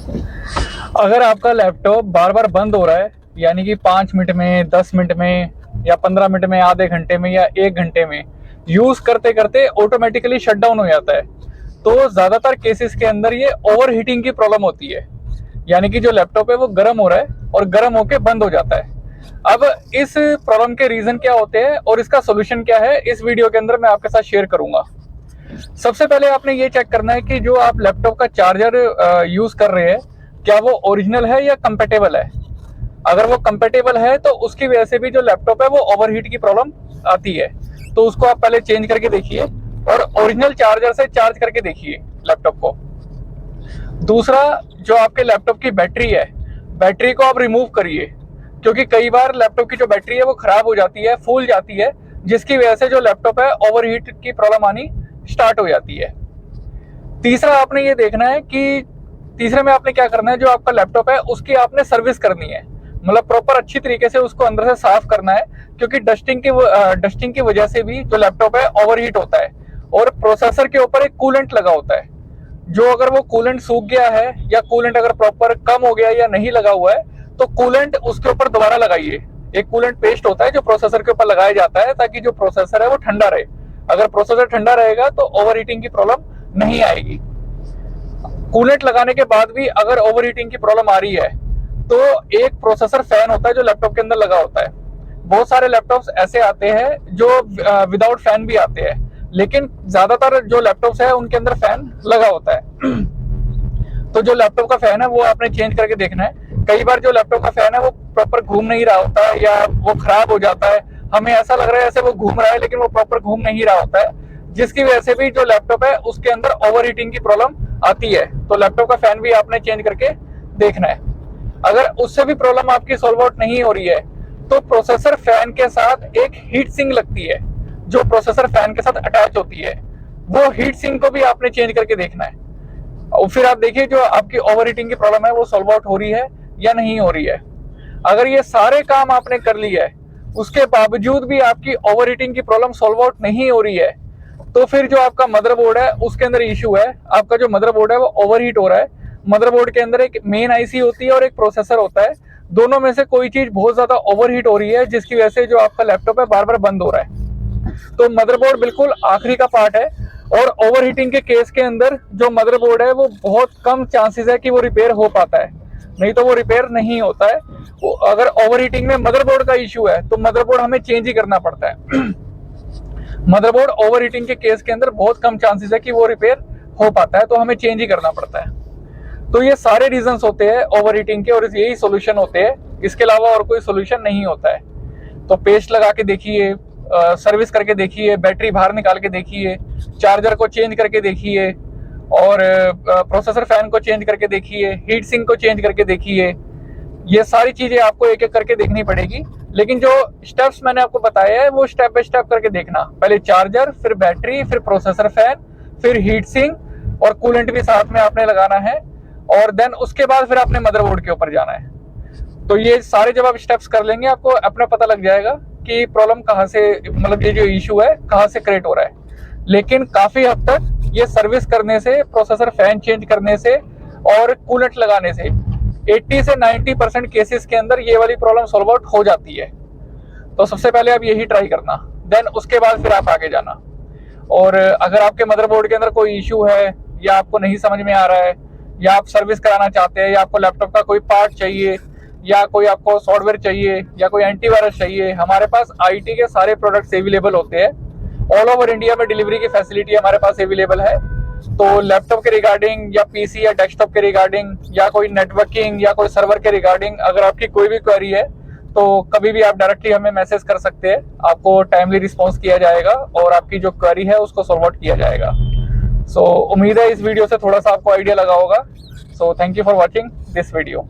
अगर आपका लैपटॉप बार बार बंद हो रहा है, यानी कि 5 मिनट में, 10 मिनट में, या 15 मिनट में, आधे घंटे में, या 1 घंटे में यूज करते करते ऑटोमेटिकली शट डाउन हो जाता है, तो ज्यादातर केसेस के अंदर ये ओवर हीटिंग की प्रॉब्लम होती है। यानी कि जो लैपटॉप है वो गर्म हो रहा है और गर्म होके बंद हो जाता है। अब इस प्रॉब्लम के रीजन क्या होते हैं और इसका सोल्यूशन क्या है, इस वीडियो के अंदर मैं आपके साथ शेयर करूंगा। सबसे पहले आपने ये चेक करना है कि जो आप लैपटॉप का चार्जर यूज कर रहे हैं, क्या वो ओरिजिनल है या कंपेटेबल है। अगर वो कंपेटेबल है तो उसकी वजह से भी जो लैपटॉप है वो ओवरहीट की प्रॉब्लम आती है, तो उसको आप पहले चेंज करके देखिए और ओरिजिनल चार्जर से चार्ज करके देखिए लैपटॉप को। दूसरा, जो आपके लैपटॉप की बैटरी है, बैटरी को आप रिमूव करिए, क्योंकि कई बार लैपटॉप की जो बैटरी है वो खराब हो जाती है, फूल जाती है, जिसकी वजह से जो लैपटॉप है ओवरहीट की प्रॉब्लम आनी स्टार्ट हो जाती है। तीसरा, आपने ये देखना है कि तीसरे में आपने क्या करना है, जो आपका लैपटॉप है उसकी आपने सर्विस करनी है, मतलब प्रॉपर अच्छी तरीके से उसको अंदर से साफ करना है, क्योंकि डस्टिंग की वजह से भी जो लैपटॉप है ओवरहीट होता है। और प्रोसेसर के ऊपर एक कूलेंट लगा होता है, जो अगर वो कूलेंट सूख गया है या कूलेंट अगर प्रॉपर कम हो गया या नहीं लगा हुआ है, तो कूलेंट उसके ऊपर दोबारा लगाइए। एक कूलेंट पेस्ट होता है जो प्रोसेसर के ऊपर लगाया जाता है, ताकि जो प्रोसेसर है वो ठंडा रहे। अगर प्रोसेसर ठंडा रहेगा तो ओवरहीटिंग की प्रॉब्लम नहीं आएगी। कूलेंट लगाने के बाद भी अगर ओवरहीटिंग की प्रॉब्लम आ रही है, तो एक प्रोसेसर फैन होता है जो लैपटॉप के अंदर लगा होता है। बहुत सारे लैपटॉप्स ऐसे आते हैं जो विदाउट फैन भी आते हैं, लेकिन ज्यादातर जो लैपटॉप्स है उनके अंदर फैन लगा होता है। तो जो लैपटॉप का फैन है वो आपने चेंज करके देखना है। कई बार जो लैपटॉप का फैन है वो प्रॉपर घूम नहीं रहा होता है, या वो खराब हो जाता है, हमें ऐसा लग रहा है जैसे वो घूम रहा है, लेकिन वो प्रॉपर घूम नहीं रहा होता है, जिसकी वजह से भी जो लैपटॉप है उसके अंदर ओवरहीटिंग की प्रॉब्लम आती है। तो लैपटॉप का फैन भी आपने चेंज करके देखना है। अगर उससे भी प्रॉब्लम आपकी सॉल्व आउट नहीं हो रही है, तो प्रोसेसर फैन के साथ एक हीट सिंक लगती है, जो प्रोसेसर फैन के साथ अटैच होती है, वो हीट सिंक को भी आपने चेंज करके देखना है। और फिर आप देखिए जो आपकी ओवरहीटिंग की प्रॉब्लम है वो सॉल्व आउट हो रही है या नहीं हो रही है। अगर ये सारे काम आपने कर लिए है, उसके बावजूद भी आपकी ओवरहीटिंग की प्रॉब्लम सॉल्व आउट नहीं हो रही है, तो फिर जो आपका मदरबोर्ड है उसके अंदर इशू है। आपका जो मदरबोर्ड है वो ओवरहीट हो रहा है। मदरबोर्ड के अंदर एक मेन आईसी होती है और एक प्रोसेसर होता है, दोनों में से कोई चीज बहुत ज्यादा ओवरहीट हो रही है, जिसकी वजह से जो आपका लैपटॉप है बार बार बंद हो रहा है। तो मदरबोर्ड बिल्कुल आखिरी का पार्ट है, और ओवरहीटिंग के केस के अंदर जो मदरबोर्ड है वो बहुत कम चांसेस है कि वो रिपेयर हो पाता है, नहीं तो वो रिपेयर नहीं होता है। अगर ओवरहीटिंग में मदरबोर्ड का इशू है तो मदरबोर्ड हमें चेंज ही करना पड़ता है। मदरबोर्ड ओवरहीटिंग के केस के अंदर बहुत कम चांसेस है कि वो रिपेयर हो पाता है, तो हमें चेंज ही करना पड़ता है। तो ये सारे रीजंस होते हैं ओवरहीटिंग के, और यही सोल्यूशन होते हैं, इसके अलावा और कोई सोल्यूशन नहीं होता है। तो पेस्ट लगा के देखिए, सर्विस करके देखिए, बैटरी बाहर निकाल के देखिए, चार्जर को चेंज करके देखिए, और प्रोसेसर फैन को चेंज करके देखिए, हीट सिंक को चेंज करके देखिए। ये सारी चीजें आपको एक एक करके देखनी पड़ेगी, लेकिन जो स्टेप्स मैंने आपको बताया है वो स्टेप बाय स्टेप करके देखना। पहले चार्जर, फिर बैटरी, फिर प्रोसेसर फैन, फिर हीट सिंक, और कूलेंट भी साथ में आपने लगाना है, और देन उसके बाद फिर आपने मदरबोर्ड के ऊपर जाना है। तो ये सारे जब आप स्टेप्स कर लेंगे, आपको अपना पता लग जाएगा कि प्रॉब्लम कहाँ से, मतलब ये जो इशू है कहाँ से क्रिएट हो रहा है। लेकिन काफी हद तक ये सर्विस करने से, प्रोसेसर फैन चेंज करने से और कूलेंट लगाने से 80 से 90% केसेस के अंदर ये वाली प्रॉब्लम सॉल्व आउट हो जाती है। तो सबसे पहले आप यही ट्राई करना, देन उसके बाद फिर आप आगे जाना। और अगर आपके मदरबोर्ड के अंदर कोई इशू है, या आपको नहीं समझ में आ रहा है, या आप सर्विस कराना चाहते हैं, या आपको लैपटॉप का कोई पार्ट चाहिए, या कोई आपको सॉफ्टवेयर चाहिए, या कोई एंटीवायरस चाहिए, हमारे पास आईटी के सारे प्रोडक्ट्स अवेलेबल होते हैं। ऑल ओवर इंडिया में डिलीवरी की फैसिलिटी हमारे पास अवेलेबल है। तो लैपटॉप के रिगार्डिंग, या पीसी या डेस्कटॉप के रिगार्डिंग, या कोई नेटवर्किंग या कोई सर्वर के रिगार्डिंग अगर आपकी कोई भी क्वेरी है, तो कभी भी आप डायरेक्टली हमें मैसेज कर सकते हैं। आपको टाइमली रिस्पॉन्स किया जाएगा और आपकी जो क्वेरी है उसको सॉल्व आउट किया जाएगा। सो उम्मीद है इस वीडियो से थोड़ा सा आपको आइडिया लगा होगा। So thank you for watching this video.